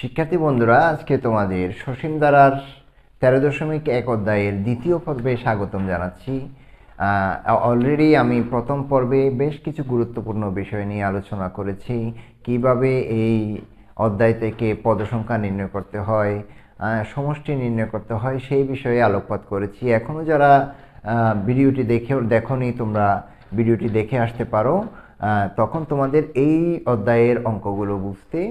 শিক্ষার্থী বন্ধুরা, আজকে তোমাদের সসীম ধারার 13.1 অধ্যায়ের দ্বিতীয় পর্বে স্বাগতম জানাচ্ছি। অলরেডি আমি প্রথম পর্বে বেশ কিছু গুরুত্বপূর্ণ বিষয় নিয়ে আলোচনা করেছি। কিভাবে এই অধ্যায় থেকে পদসংখ্যা নির্ণয় করতে হয়, সমষ্টি নির্ণয় করতে হয়, সেই বিষয়ে আলোকপাত করেছি। এখনও যারা ভিডিওটি দেখোনি, তোমরা ভিডিওটি দেখে আসতে পারো। তখন তোমাদের এই অধ্যায়ের অঙ্কগুলো বুঝতে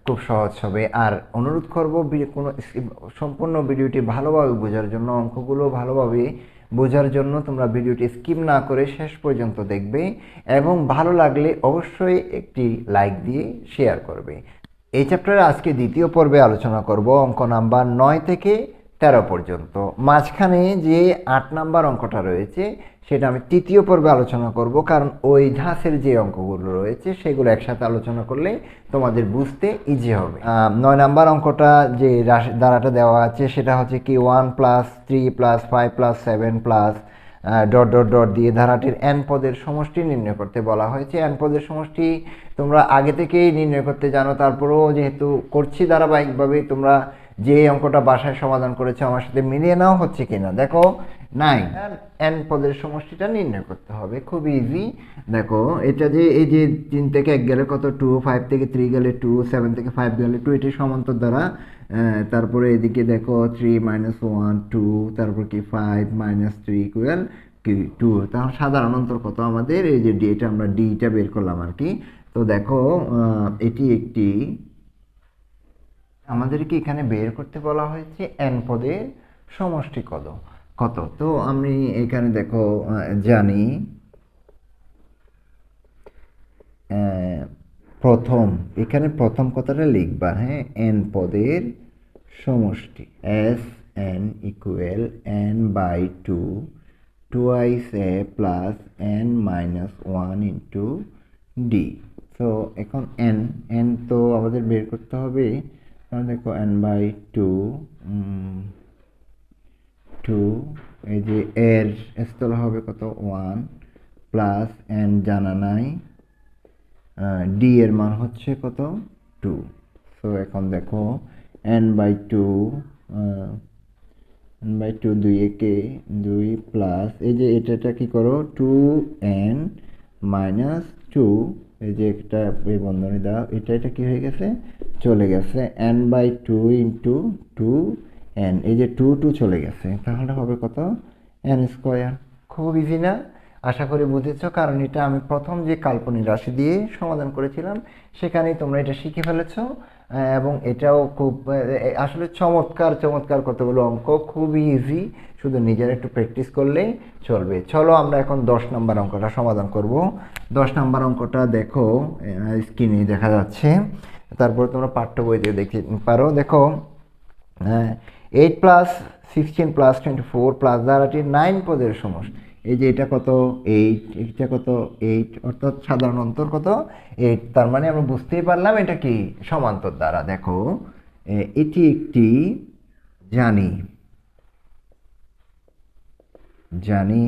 খুব সহজ হবে। আর অনুরোধ করব, কোনো সম্পূর্ণ ভিডিওটি ভালোভাবে বোঝার জন্য, অঙ্কগুলো ভালোভাবে বোঝার জন্য তোমরা ভিডিওটি স্কিপ না করে শেষ পর্যন্ত দেখবে এবং ভালো লাগলে অবশ্যই একটি লাইক দিয়ে শেয়ার করবে। এই চ্যাপ্টারে আজকে দ্বিতীয় পর্বে আলোচনা করব অঙ্ক নাম্বার 9 থেকে 13 পর্যন্ত। মাঝখানে যে 8 নাম্বার অঙ্কটা রয়েছে সেটা আমি তৃতীয় পর্বে আলোচনা করব, কারণ ওই ধাঁচের যে অঙ্কগুলো রয়েছে সেগুলো একসাথে আলোচনা করলে তোমাদের বুঝতে ইজি হবে। 9 নাম্বার অঙ্কটা যে ধারাটা দেওয়া আছে সেটা হচ্ছে কি 1 + 3 + 5 + 7 প্লাস ডট ডট ডট দিয়ে ধারাটির n পদের সমষ্টি নির্ণয় করতে বলা হয়েছে। n পদের সমষ্টি তোমরা আগে থেকেই নির্ণয় করতে জানো, তারপরেও যেহেতু করছি ধারাবাহিকভাবে, তোমরা যে অঙ্কটা বাসায় সমাধান করেছো আমার সাথে মিলিয়ে নাও হচ্ছে কিনা। দেখো 9 n পদের সমষ্টিটা নির্ণয় করতে হবে, খুব ইজি। দেখো এটা যে এই যে 3 থেকে 1 গেলে কত 2, 5 থেকে 3 গেলে 2, 7 থেকে 5 গেলে 2, এটি সমান্তর দ্বারা। তারপরে এদিকে দেখো 3 - 1 2, তারপর কি 5 - 3 ইকুয়াল কি 2। তাহলে সাধারণ অন্তর কত আমাদের, এই যে ডি, এটা আমরা ডিটা বের করলাম আর কি। তো দেখো এটি একটি, আমাদেরকে এখানে বের করতে বলা হয়েছে n পদের সমষ্টি কত কত। তো আমি এখানে দেখো জানি এখানে প্রথম কথাটা লিখবা, হ্যাঁ, n পদের সমষ্টি s n equal n/2 twice a plus n minus 1 into d। তো এখন n তো আমাদের বের করতে হবে। দেখো n/2 2, এই যে এর স্থল হবে কত 1 প্লাস n জানা নাই, d এর মান হচ্ছে কত 2। সো এখন দেখো n/2 n/2 2 একে 2 প্লাস এই যে এটা কি করো 2n - 2, এই যে একটা বন্ধনী দাও, এটা কি হয়ে গেছে, চলে গেছে n/2 ইন্টু 2n, এই যে 2 চলে গেছে, তাহলে হবে কত n²। খুব ইজি না? আশা করি বুঝেছো, কারণ এটা আমি প্রথম যে কাল্পনিক রাশি দিয়ে সমাধান করেছিলাম সেখানেই তোমরা এটা শিখে ফেলেছো। এবং এটাও খুব আসলে চমৎকার চমৎকার কতগুলো অঙ্ক, খুবই ইজি, শুধু নিজের একটু প্র্যাকটিস করলেই চলবে। চলো আমরা এখন 10 নম্বর অঙ্কটা সমাধান করব। 10 নম্বর অঙ্কটা দেখো স্ক্রিনে দেখা যাচ্ছে, তারপর তোমরা পাঠ্য বইতে দেখতে পারো। দেখো 8 + 16 + 24 প্লাস ধারাটির 9 পদের সমষ্টি। এই যে এটা কত 8, এটা কত 8, অর্থাৎ সাধারণ অন্তর কত 8। তার মানে আমরা বুঝতেই পারলাম এটা কি সমান্তর দ্বারা। দেখো এটি একটি জানি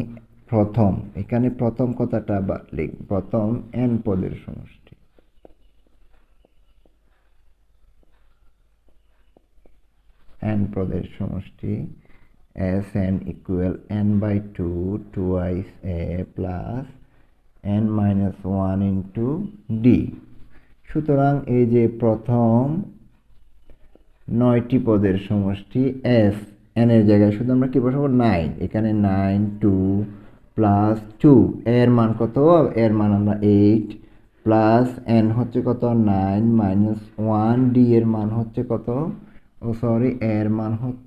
প্রথম, এখানে প্রথম কথাটা লিখ, প্রথম n পদের সমষ্টি, n পদের সমষ্টি Sn equal n/2 twice a plus n minus 1 into d। সুতরাং এই যে প্রথম 9টি পদের সমষ্টি s, n এর জায়গায় শুধু আমরা কি বসাবো 9, এখানে 9 2 প্লাস 2, এর মান কত, এর মান আমরা 8 প্লাস n হচ্ছে কত 9 minus 1, d এর মান হচ্ছে কত, এর মান হচ্ছে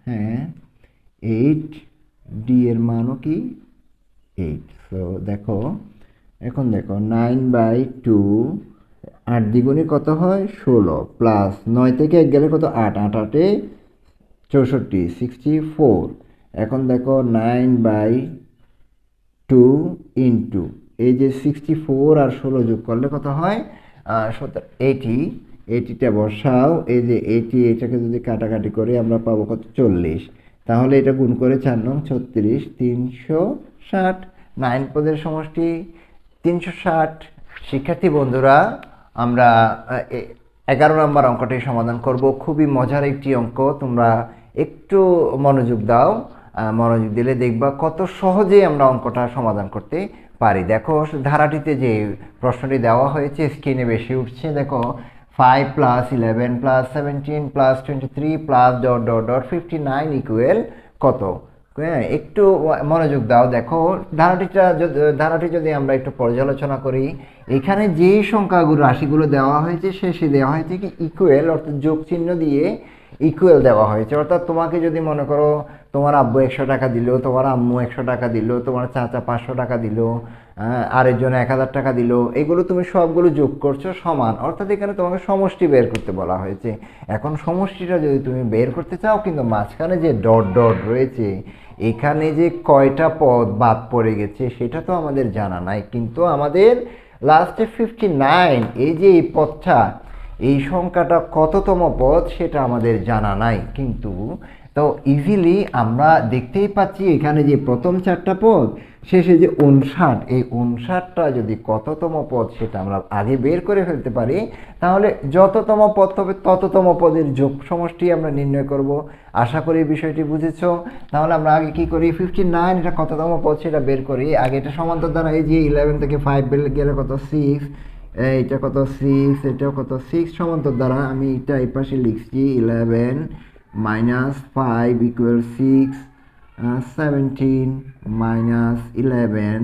হ্যাঁ 8, d এর মানও কি 8। সো দেখো এখন দেখো 9/2, 8 দ্বিগুণে কত হয় 16, প্লাস 9 থেকে 1 গেলে কত 8, 8 8 64 64। এখন দেখো 9/2 ইন্টু এই যে 64 আর 16 যোগ করলে কত হয় 80। 80টা বসাও, এই যে 80, এটাকে যদি কাটাকাটি করে আমরা পাবো কত 40, তাহলে এটা গুণ করে 4 নং 36, 360। 9 পদের সমষ্টি 360। শিক্ষার্থী বন্ধুরা, আমরা 11 নম্বর অঙ্কটি সমাধান করব। খুবই মজার একটি অঙ্ক, তোমরা একটু মনোযোগ দাও। মনোযোগ দিলে দেখবা কত সহজে আমরা অঙ্কটা সমাধান করতে পারি। দেখো ধারাটিতে যে প্রশ্নটি দেওয়া হয়েছে স্ক্রিনে বেশি উঠছে, দেখো 5 + 11 + 17 + 23 plus dot dot dot 59 equal কত? হ্যাঁ, একটু মনোযোগ দাও। দেখো ধারাটি যদি আমরা একটু পর্যালোচনা করি, এখানে যে সংখ্যাগুলো রাশিগুলো দেওয়া হয়েছে শেষে দেওয়া হয়েছে কি ইকুয়াল, অর্থাৎ যোগ চিহ্ন দিয়ে ইকুয়াল দেওয়া হয়েছে। অর্থাৎ তোমাকে যদি মনে করো তোমার আব্বু 100 টাকা দিল, তোমার আম্মু 100 টাকা দিল, তোমার চাচা 500 টাকা দিল, আরেকজন 1000 টাকা দিল, এগুলো তুমি সবগুলো যোগ করছো সমান, অর্থাৎ এখানে তোমাকে সমষ্টি বের করতে বলা হয়েছে। এখন সমষ্টিটা যদি তুমি বের করতে চাও, কিন্তু মাঝখানে যে ডট ডট রয়েছে, এখানে যে কয়টা পদ বাদ পড়ে গেছে সেটা তো আমাদের জানা নাই, কিন্তু আমাদের লাস্টে 59 এই যে এই পদটা, এই সংখ্যাটা কততম পদ সেটা আমাদের জানা নাই। কিন্তু তো ইজিলি আমরা দেখতেই পাচ্ছি এখানে যে প্রথম 4টা পদ, শেষে যে 59, এই 59টা যদি কততম পদ সেটা আমরা আগে বের করে ফেলতে পারি, তাহলে যততম পদ হবে তততম পদের যোগ সমষ্টি আমরা নির্ণয় করব। আশা করি বিষয়টি বুঝেছো। তাহলে আমরা আগে কি করি, 59 এটা কততম পদ সেটা বের করি। আগে এটা সমান্তর দ্বারা এই যে 11 থেকে 5 বের গেলে কত 6, এটা কত 6, এটাও কত 6, সমান্তর দ্বারা আমি এটা এই পাশে লিখছি 11 - 5 = 6, 17 - 11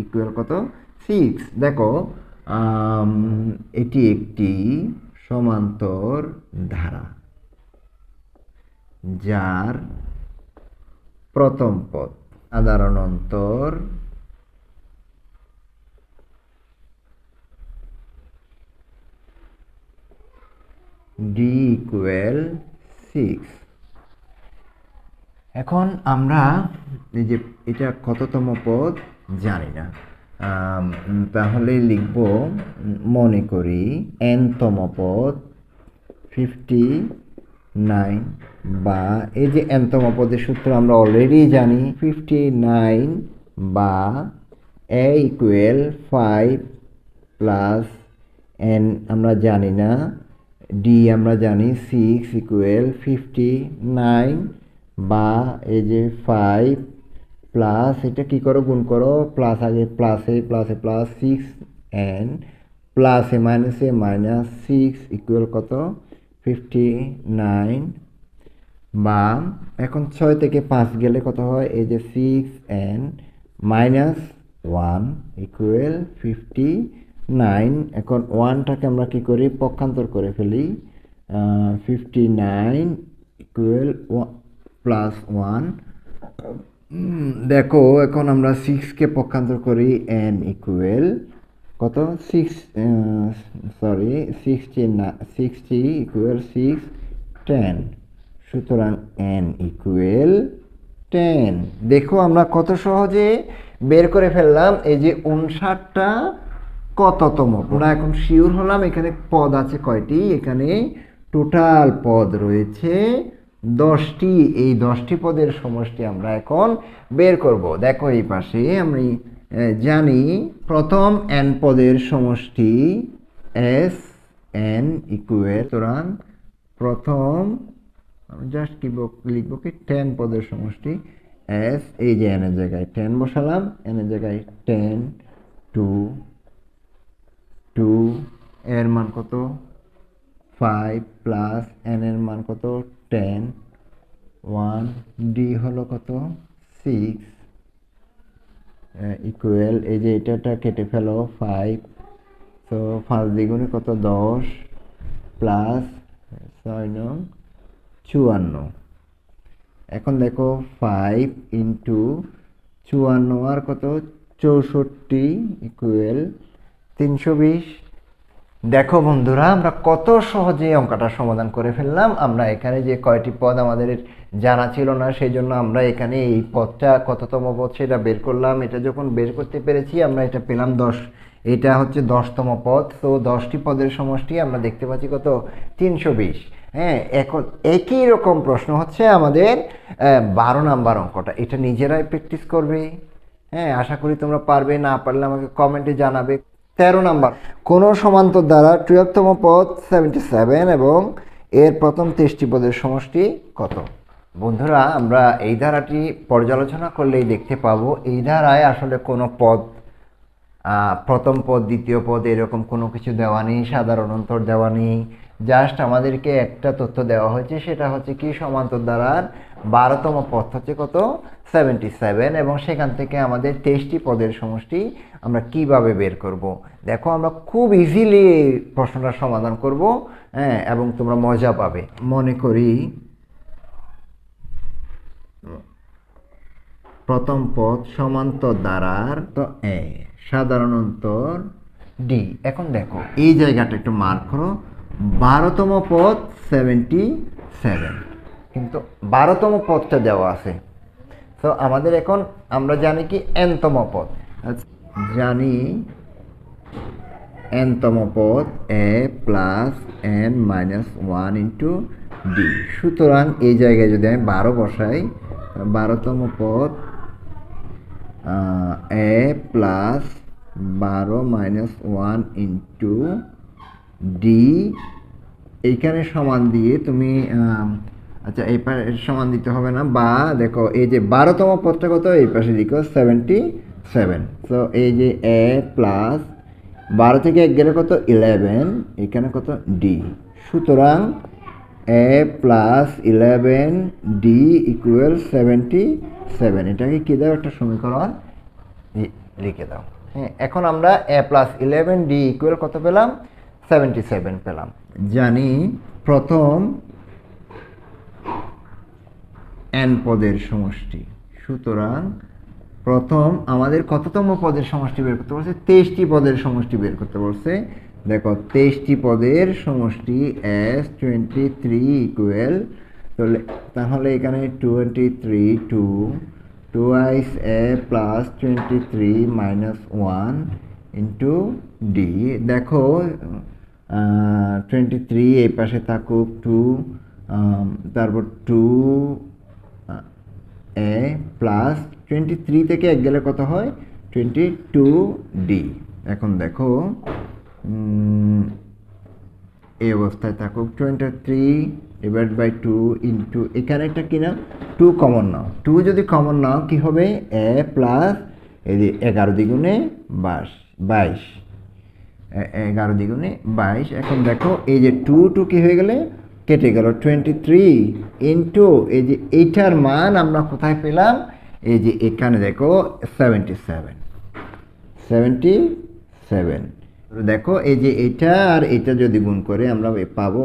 = কত 6। দেখো এটি একটি সমান্তর ধারা যার প্রথম পদ সাধারণ অন্তর d = 6। এখন আমরা এই যে এটা কততম পদ জানি না, তাহলে লিখব মনে করি nতম পদ 59, বা এই যে nতম পদের সূত্র আমরা অলরেডি জানি 59, বা a = 5 প্লাস n আমরা জানি না, d আমরা জানি 6 = 59, বা এই যে 5 প্লাস এটা কি করো, গুণ করো, প্লাস আগে প্লাসে প্লাসে প্লাস 6n প্লাসে মাইনাসে মাইনাস 6 ইকুয়াল কত 59, বা এখন 6 থেকে 5 গেলে কত হয়, এই যে 6n মাইনাস 1 ইকুয়াল 59। এখন 1টাকে আমরা কি করি, পক্ষান্তর করে ফেলি, 59 ইকুয়াল প্লাস 1। দেখো এখন আমরা 6কে পক্ষান্তর করি, n ইকুয়াল কত 6, 60 ইকুয়াল 6, 10, সুতরাং n ইকুয়াল 10। দেখো আমরা কত সহজে বের করে ফেললাম এই যে 59টা কততম। আমরা এখন শিওর হলাম এখানে পদ আছে কয়টি, এখানে টোটাল পদ রয়েছে 10টি। এই 10টি পদের সমষ্টি আমরা এখন বের করব। দেখো এই পাশে আমি জানি প্রথম n পদের সমষ্টি s n ইকুয়াল, সুতরাং প্রথম জাস্ট কি লিখবো কি 10 পদের সমষ্টি s, এই যে n এর জায়গায় 10 বসালাম, n এর জায়গায় 10, 2 এর মান কত 5 প্লাস n এর মান কত 10, 1 d হলো কত 6 ইকুয়াল, এই যে এটা কেটে ফেলো 5, তো 5 দ্বিগুণে কত 10 প্লাস 6 নং 54। এখন দেখো 5 ইন্টু 54 আর কত 64 ইকুয়াল 320। দেখো বন্ধুরা আমরা কত সহজে অঙ্কটা সমাধান করে ফেললাম। আমরা এখানে যে কয়টি পদ আমাদের জানা ছিল না, সেই জন্য আমরা এখানে এই পদটা কততম পদ সেটা বের করলাম। এটা যখন বের করতে পেরেছি আমরা এটা পেলাম 10, এটা হচ্ছে 10তম পদ। তো 10টি পদের সমষ্টি আমরা দেখতে পাচ্ছি কত 320। হ্যাঁ, এখন একই রকম প্রশ্ন হচ্ছে আমাদের 12 নাম্বার অঙ্কটা, এটা নিজেরাই প্র্যাকটিস করবে। হ্যাঁ, আশা করি তোমরা পারবে, না পারলে আমাকে কমেন্টে জানাবে। 13 নাম্বার, কোন সমান্তর দ্বারা 12তম পদ 77 এবং এর প্রথম 23টি পদের সমষ্টি কত? বন্ধুরা, আমরা এই ধারাটি পর্যালোচনা করলেই দেখতে পাবো এই ধারায় আসলে কোনো পদ, প্রথম পদ, দ্বিতীয় পদ এরকম কোনো কিছু দেওয়া নেই, সাধারণ অন্তর দেওয়া নেই। জাস্ট আমাদেরকে একটা তথ্য দেওয়া হয়েছে, সেটা হচ্ছে কি সমান্তর দ্বারার 12তম পদ হচ্ছে কত? 77, এবং সেখান থেকে আমাদের 23টি পদের সমষ্টি আমরা কিভাবে বের করব। দেখো, আমরা খুব ইজিলি এই প্রশ্নটা সমাধান করব, হ্যাঁ, এবং তোমরা মজা পাবে। মনে করি প্রথম পদ সমান্তর দ্বারার তো এ, সাধারণ অন্তর ডি। এখন দেখো এই জায়গাটা একটু মার্ক করো, 12তম পদ 77, কিন্তু 12তম পদটা দেওয়া আছে। তো আমাদের এখন আমরা জানি কি nতম পদ, জানি nতম পদ a plus n minus 1 into D. সুতরাং এই জায়গায় যদি আমি 12 বসাই, 12তম পদ a plus 12 minus 1 into D, এইখানে সমান দিয়ে তুমি আচ্ছা এই সমান দিতে হবে না, বা দেখো এই যে 12তম পদটা কত, এই পাশে লিখো 77। তো এই যে a প্লাস 12 থেকে 1 গেলে কত 11, এখানে কত ডি। সুতরাং a প্লাস 11 ডি ইকুয়াল 77। এটাকে কি দাও, একটা সমীকরণ লিখে দাও। হ্যাঁ, এখন আমরা a প্লাস 11 ডি ইকুয়াল কত পেলাম? 77 পেলাম। জানি প্রথম n পদের সমষ্টি। সুতরাং প্রথম আমাদের কততম পদের সমষ্টি বের করতে বলছে? 23টি পদের সমষ্টি বের করতে বলছে। দেখো 23টি পদের সমষ্টি s 23 ইকুয়াল, তাহলে এখানে 23 2 a plus 23 minus 1 into D. দেখো 23 এই পাশে থাকুক 2, তারপর 2 a প্লাস 23 থেকে 1 গেলে কত হয়? 22 ডি। এখন দেখো এই অবস্থায় থাকুক 23 ডিভাইড বাই 2 ইন্টু, এখানে একটা কি না 2 কমন নাও। 2 যদি কমন নাও কি হবে? a প্লাস এই যে 11 দ্বিগুণে 22, 11 দ্বিগুণে 22। এখন দেখো এই যে 2 কি হয়ে গেলে কেটে গেল, 23 ইন্টু এই যে এইটার মান আমরা কোথায় পেলাম? এই যে এখানে দেখো 77। দেখো এই যে এটা আর এটা যদি গুণ করে আমরা পাবো